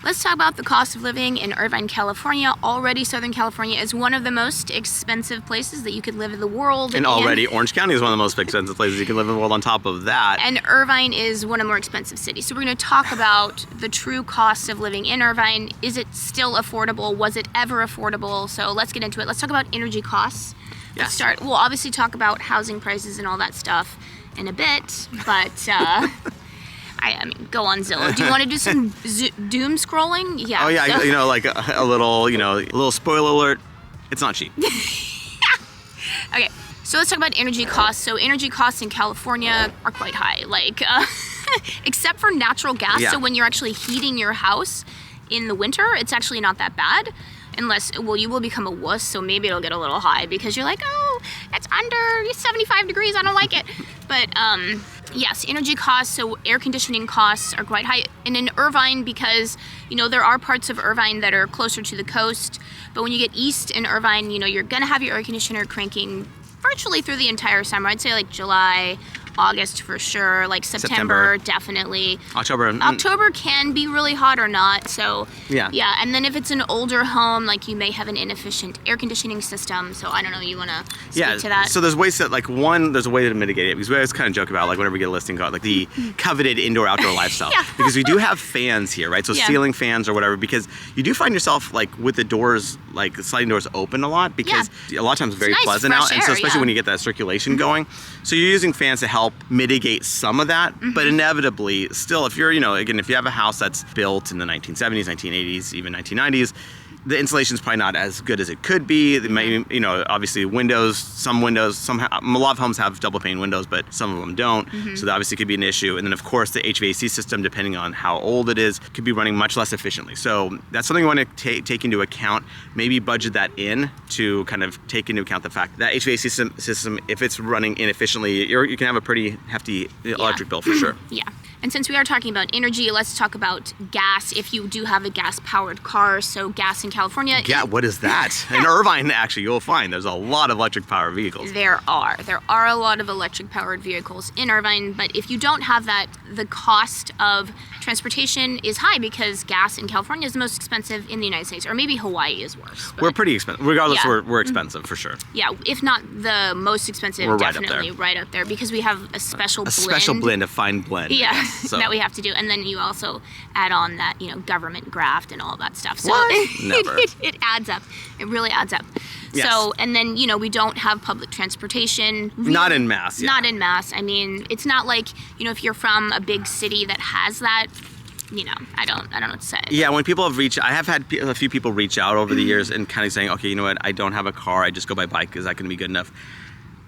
Let's talk about the cost of living in Irvine, California. Already, Southern California is one of the most expensive places that you could live in the world. And already, Orange County is one of the most expensive places you can live in the world on top of that. And Irvine is one of the more expensive cities. So we're going to talk about the true cost of living in Irvine. Is it still affordable? Was it ever affordable? So let's get into it. Let's talk about energy costs. Yes. We'll obviously talk about housing prices and all that stuff in a bit, but I mean, go on Zillow. Do you want to do some doom scrolling? Yeah. Oh yeah, so. like a little spoiler alert. It's not cheap. Okay, so let's talk about energy costs. So energy costs in California are quite high, like except for natural gas. Yeah. So when you're actually heating your house in the winter, it's actually not that bad. Unless, well, you will become a wuss, so maybe it'll get a little high because you're like, oh, it's under 75 degrees, I don't like it. But yes, energy costs, so air conditioning costs are quite high. And in Irvine, because, there are parts of Irvine that are closer to the coast, but when you get east in Irvine, you're gonna have your air conditioner cranking virtually through the entire summer. I'd say like July, August for sure, like September. Definitely. October can be really hot or not, so yeah. And then if it's an older home, like you may have an inefficient air conditioning system, so I don't know, you want to speak to that? So there's ways that, there's a way to mitigate it, because we always kind of joke about, whenever we get a listing called, the coveted indoor-outdoor lifestyle. Yeah. Because we do have fans here, right? So ceiling fans or whatever, because you do find yourself, with the doors, the sliding doors open a lot, because a lot of times it's very nice, pleasant out, and so especially when you get that circulation going. So you're using fans to help mitigate some of that, but inevitably, still, if you're, again, if you have a house that's built in the 1970s, 1980s, even 1990s, the insulation's probably not as good as it could be. They may, obviously a lot of homes have double pane windows, but some of them don't. So that obviously could be an issue. And then of course the HVAC system, depending on how old it is, could be running much less efficiently. So that's something you want to take into account. Maybe budget that in to kind of take into account the fact that HVAC system, if it's running inefficiently, you can have a pretty hefty electric bill for sure. Yeah. And since we are talking about energy, let's talk about gas. If you do have a gas-powered car, so gas in California. Yeah, what is that? In Irvine, actually, you'll find there's a lot of electric-powered vehicles. There are a lot of electric-powered vehicles in Irvine, but if you don't have that, the cost of transportation is high because gas in California is the most expensive in the United States, or maybe Hawaii is worse. We're pretty expensive. Regardless, we're expensive for sure. Yeah, if not the most expensive, we're definitely right up there because we have a special blend. A fine blend. Yeah. So. That we have to do, and then you also add on that government graft and all that stuff. So Never. It adds up. It really adds up. Yes. So and then we don't have public transportation. Not in mass. Yeah. Not in mass. I mean, it's not like if you're from a big city that has that. I don't know what to say. Yeah, when people have I have had a few people reach out over the years and kind of saying, okay, you know what, I don't have a car, I just go by bike. Is that going to be good enough?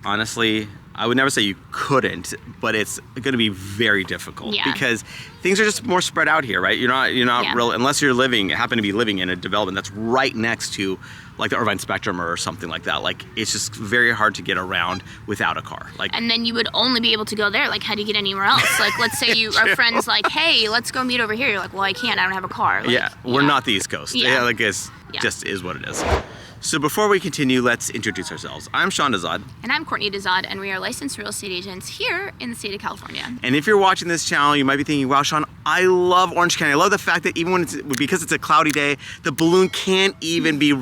Honestly, I would never say you couldn't, but it's going to be very difficult because things are just more spread out here, right? You're not real, unless you're happen to be living in a development that's right next to the Irvine Spectrum or something like that. It's just very hard to get around without a car. And then you would only be able to go there. How do you get anywhere else? Let's say you are friends hey, let's go meet over here. You're like, well, I can't, I don't have a car. We're not the East Coast. Yeah. It's just is what it is. So before we continue, let's introduce ourselves. I'm Sean Dezad. And I'm Courtney Dezad, and we are licensed real estate agents here in the state of California. And if you're watching this channel, you might be thinking, wow, Sean, I love Orange County. I love the fact that even because it's a cloudy day, the balloon can't even be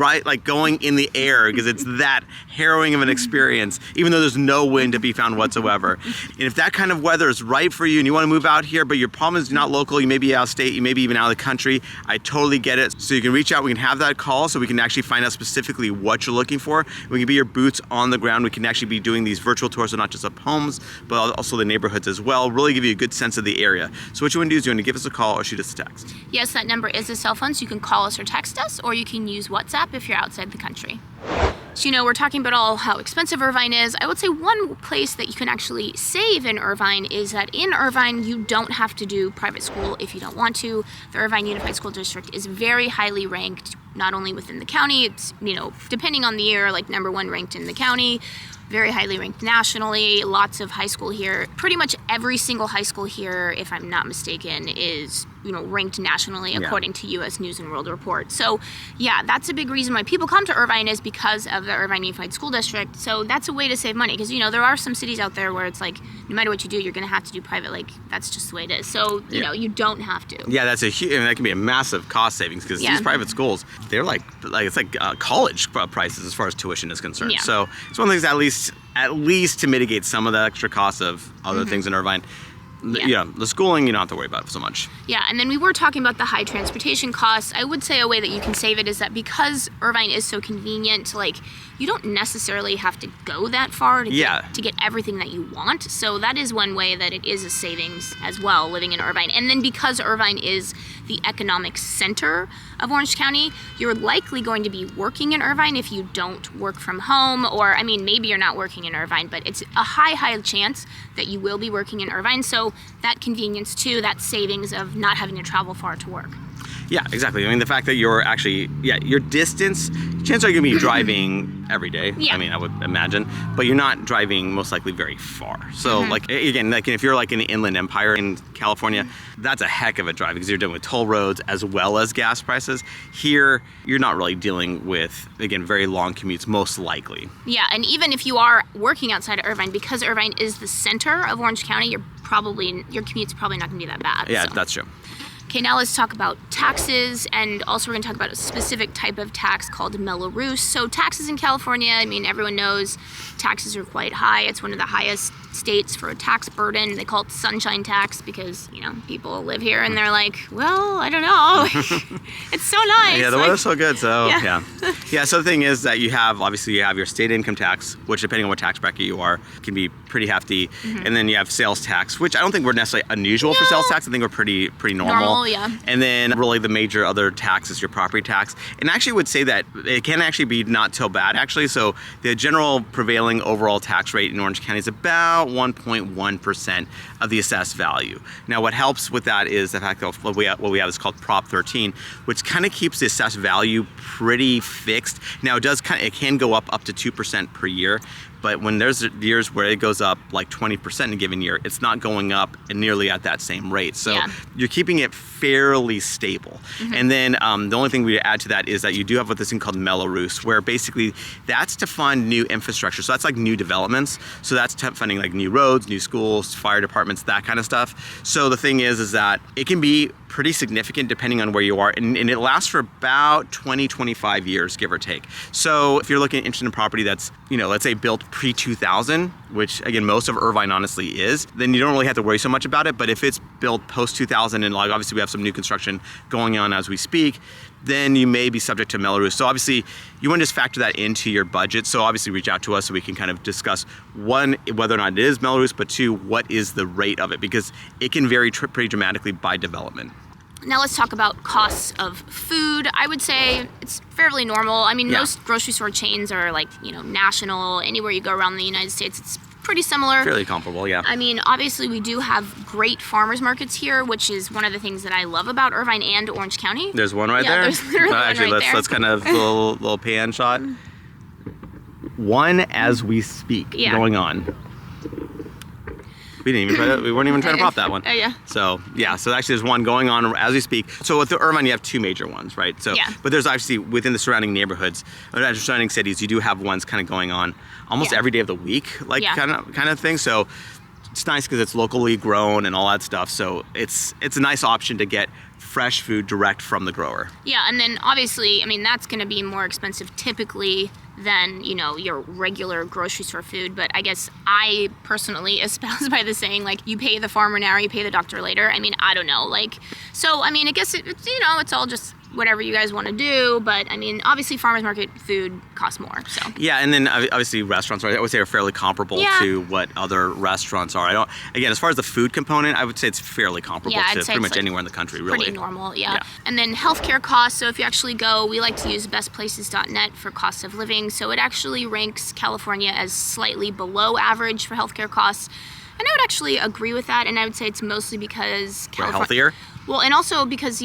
going in the air because it's that harrowing of an experience, even though there's no wind to be found whatsoever. And if that kind of weather is right for you and you want to move out here, but your problem is not local, you may be out of state, you may be even out of the country, I totally get it. So you can reach out, we can have that call so we can actually find out specifically what you're looking for. We can be your boots on the ground. We can actually be doing these virtual tours of not just of homes, but also the neighborhoods as well. Really give you a good sense of the area. So what you want to do is you want to give us a call or shoot us a text. Yes, that number is a cell phone, so you can call us or text us, or you can use WhatsApp if you're outside the country. So we're talking about how expensive Irvine is. I would say one place that you can actually save in Irvine is that in Irvine, you don't have to do private school if you don't want to. The Irvine Unified School District is very highly ranked, not only within the county, it's, depending on the year, #1 ranked in the county. very highly ranked nationally, lots of high school here. Pretty much every single high school here, if I'm not mistaken, is ranked nationally according to U.S. News and World Report. So yeah, that's a big reason why people come to Irvine, is because of the Irvine Unified School District. So that's a way to save money, because there are some cities out there where it's like, no matter what you do, you're going to have to do private. Like, that's just the way it is. So you don't have to. Yeah, that's that can be a massive cost savings, because these private schools, they're like it's like college prices as far as tuition is concerned. So it's one of the things, at least to mitigate some of the extra costs of other things in Irvine. The schooling you don't have to worry about so much. Yeah, and then we were talking about the high transportation costs. I would say a way that you can save it is that because Irvine is so convenient, like, you don't necessarily have to go that far to get everything that you want. So that is one way that it is a savings as well, living in Irvine. And then because Irvine is the economic center of Orange County, you're likely going to be working in Irvine if you don't work from home, or, I mean, maybe you're not working in Irvine, but it's a high chance that you will be working in Irvine. So that convenience too, that savings of not having to travel far to work. Yeah, exactly. I mean, the fact that you're actually, your distance, chances are you're going to be driving every day. Yeah. I mean, I would imagine, but you're not driving most likely very far. So like, again, like if you're like in the Inland Empire in California, that's a heck of a drive, because you're dealing with toll roads as well as gas prices. Here, you're not really dealing with, again, very long commutes, most likely. Yeah, and even if you are working outside of Irvine, because Irvine is the center of Orange County, your commute's probably not going to be that bad. Yeah, so. that's true. Okay, now let's talk about taxes, and also we're going to talk about a specific type of tax called Mello-Roos. So taxes in California, I mean, everyone knows taxes are quite high. It's one of the highest states for a tax burden. They call it sunshine tax because, people live here and they're like, well, I don't know. It's so nice. Yeah, the weather's so good, so yeah. Yeah, so the thing is that you have your state income tax, which depending on what tax bracket you are, can be pretty hefty. And then you have sales tax, which I don't think we're necessarily unusual for sales tax. I think we're pretty normal. Yeah. And then really the major other tax is your property tax. And I actually would say that it can actually be not so bad, actually. So the general prevailing overall tax rate in Orange County is about 1.1% of the assessed value. Now, what helps with that is the fact that what we have is called Prop 13, which kind of keeps the assessed value pretty fixed. Now, it can go up to 2% per year. But when there's years where it goes up like 20% in a given year, it's not going up nearly at that same rate. So you're keeping it fairly stable. And then the only thing we add to that is that you do have this thing called Mello-Roos, where basically that's to fund new infrastructure. So that's like new developments. So that's funding like new roads, new schools, fire departments, that kind of stuff. So the thing is that it can be pretty significant depending on where you are, and it lasts for about 20-25 years, give or take. So if you're interested in a property that's, let's say built pre-2000, which again most of Irvine honestly is, then you don't really have to worry so much about it. But if it's built post-2000, and like obviously we have some new construction going on as we speak, then you may be subject to Mello-Roos. So obviously you want to just factor that into your budget. So obviously reach out to us so we can kind of discuss, one, whether or not it is Mello-Roos, but two, what is the rate of it, because it can vary pretty dramatically by development. Now let's talk about costs of food. I would say it's fairly normal. I mean, most grocery store chains are like, national. Anywhere you go around the United States, it's pretty similar. Fairly comparable, yeah. I mean, obviously we do have great farmers markets here, which is one of the things that I love about Irvine and Orange County. There's one right there? There's literally actually, one right there. Let's kind of little pan shot. One as we speak going on. We weren't even trying to prop that one. Oh, yeah. So actually there's one going on as we speak. So with the Irvine, you have two major ones, right? So, but there's actually within the surrounding neighborhoods, or surrounding cities, you do have ones kind of going on almost every day of the week, like kind of thing. So it's nice because it's locally grown and all that stuff. So it's a nice option to get fresh food direct from the grower. Yeah, and then obviously, I mean, that's going to be more expensive typically than, your regular grocery store food. But I guess I personally espouse by the saying, like, you pay the farmer now, you pay the doctor later. I mean, I don't know. Like, so, I mean, I guess it's, it's all just whatever you guys want to do. But, I mean, obviously farmers market food costs more, so. Yeah, and then obviously restaurants, I would say, are fairly comparable to what other restaurants are. Again, as far as the food component, I would say it's fairly comparable to pretty much anywhere in the country, really. Pretty normal, yeah. And then healthcare costs. So if you actually go, we like to use bestplaces.net for cost of living. So it actually ranks California as slightly below average for healthcare costs. And I would actually agree with that. And I would say it's mostly because California... We're healthier? Well, and also because,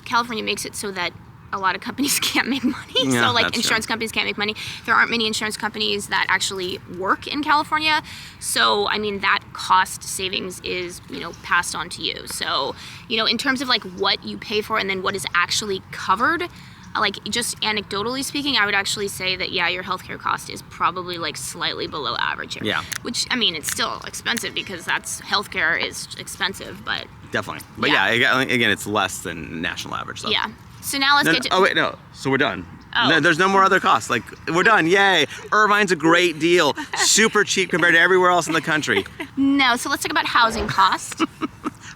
California makes it so that a lot of companies can't make money. Yeah, So like that's insurance true. companies can't make money. There aren't many insurance companies that actually work in California. So, I mean, that cost savings is, passed on to you. So, in terms of like what you pay for and then what is actually covered, like just anecdotally speaking, I would actually say that, yeah, your healthcare cost is probably like slightly below average here. Yeah. Which, I mean, it's still expensive because healthcare is expensive, but Definitely. But Yeah. yeah, again, it's less than national average. So. yeah. So now let's No, get to... oh wait, no. So we're done. Oh. No, there's no more other costs. Like we're done. Yay! Irvine's a great deal. Super cheap compared to everywhere else in the country. No, so let's talk about housing cost.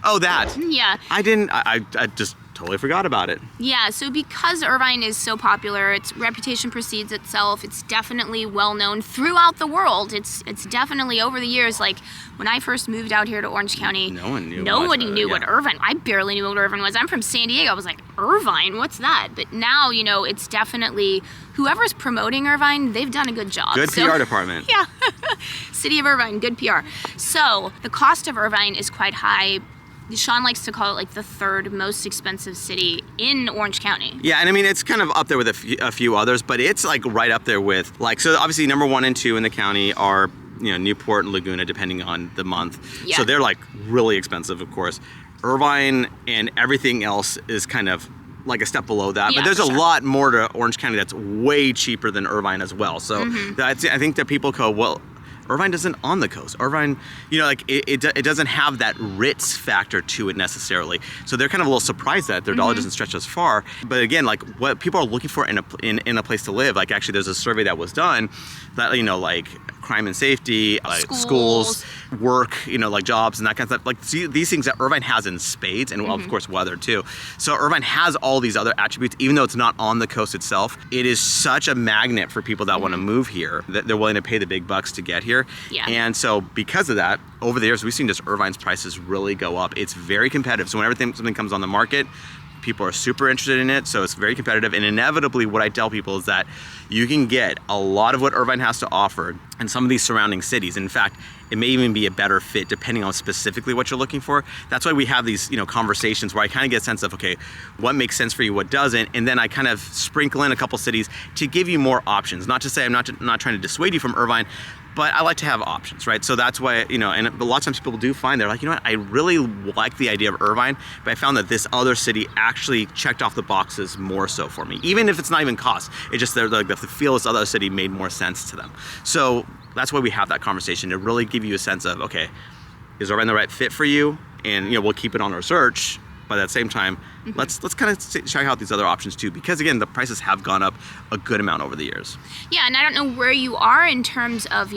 Oh, that. Yeah. I just totally forgot about it. Yeah, so because Irvine is so popular, its reputation precedes itself. It's definitely well known throughout the world. It's definitely over the years. Like when I first moved out here to Orange County, No one knew nobody much, knew yeah. what Irvine. I barely knew what Irvine was. I'm from San Diego. I was like, Irvine, what's that? But now, it's definitely whoever's promoting Irvine, they've done a good job. Good So- PR department. Yeah. City of Irvine, good PR. So the cost of Irvine is quite high. Sean likes to call it like the third most expensive city in Orange County. Yeah, and I mean it's kind of up there with a few others, but it's like right up there with so obviously number 1 and 2 in the county are Newport and Laguna depending on the month. Yeah. So they're like really expensive, of course. Irvine and everything else is kind of like a step below that, Yeah, but there's for a sure. lot more to Orange County that's way cheaper than Irvine as well. So Mm-hmm. I think that people go, well, Irvine isn't on the coast. Irvine, like it doesn't have that Ritz factor to it necessarily. So they're kind of a little surprised that their Mm-hmm. dollar doesn't stretch as far. But again, like what people are looking for in a place to live, like actually there's a survey that was done that like crime and safety, like schools, work, like jobs and that kind of stuff. Like these things that Irvine has in spades, and well, Mm-hmm. of course weather too. So Irvine has all these other attributes, even though it's not on the coast itself. It is such a magnet for people that want to move here that they're willing to pay the big bucks to get here. Yeah. And so because of that, over the years we've seen just Irvine's prices really go up. It's very competitive. So whenever something comes on the market, people are super interested in it, so it's very competitive. And inevitably, what I tell people is that you can get a lot of what Irvine has to offer in some of these surrounding cities. In fact, it may even be a better fit depending on specifically what you're looking for. That's why we have these, conversations where I kind of get a sense of, okay, what makes sense for you, what doesn't, and then I kind of sprinkle in a couple cities to give you more options. Not to say I'm not trying to dissuade you from Irvine, but I like to have options, right? So that's why, and a lot of times people do find they're like, what, I really like the idea of Irvine, but I found that this other city actually checked off the boxes more so for me. Even if it's not even cost, it just, they're like, the feel this other city made more sense to them. So that's why we have that conversation, to really give you a sense of, okay, is Irvine the right fit for you? And, we'll keep it on our search, but at the same time, let's kind of check out these other options too, because again, the prices have gone up a good amount over the years. Yeah, and I don't know where you are in terms of,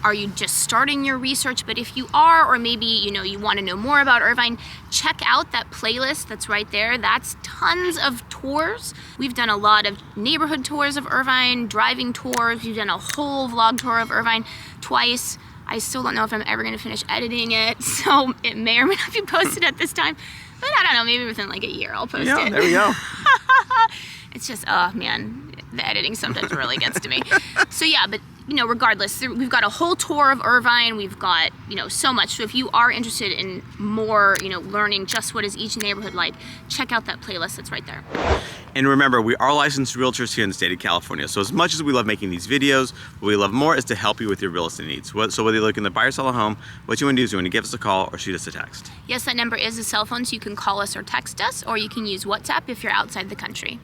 are you just starting your research? But if you are, or maybe, you want to know more about Irvine, check out that playlist that's right there. That's tons of tours. We've done a lot of neighborhood tours of Irvine, driving tours. We've done a whole vlog tour of Irvine twice. I still don't know if I'm ever going to finish editing it, so it may or may not be posted at this time. But I don't know, maybe within like a year I'll post Yeah, it. there we go. It's just, oh man, the editing sometimes really gets to me. So yeah, but regardless, we've got a whole tour of Irvine. We've got, so much. So if you are interested in more, learning just what is each neighborhood like, check out that playlist that's right there. And remember, we are licensed realtors here in the state of California. So as much as we love making these videos, what we love more is to help you with your real estate needs. So whether you're looking to buy or sell a home, what you want to do is you want to give us a call or shoot us a text. Yes, that number is a cell phone, so you can call us or text us, or you can use WhatsApp if you're outside the country.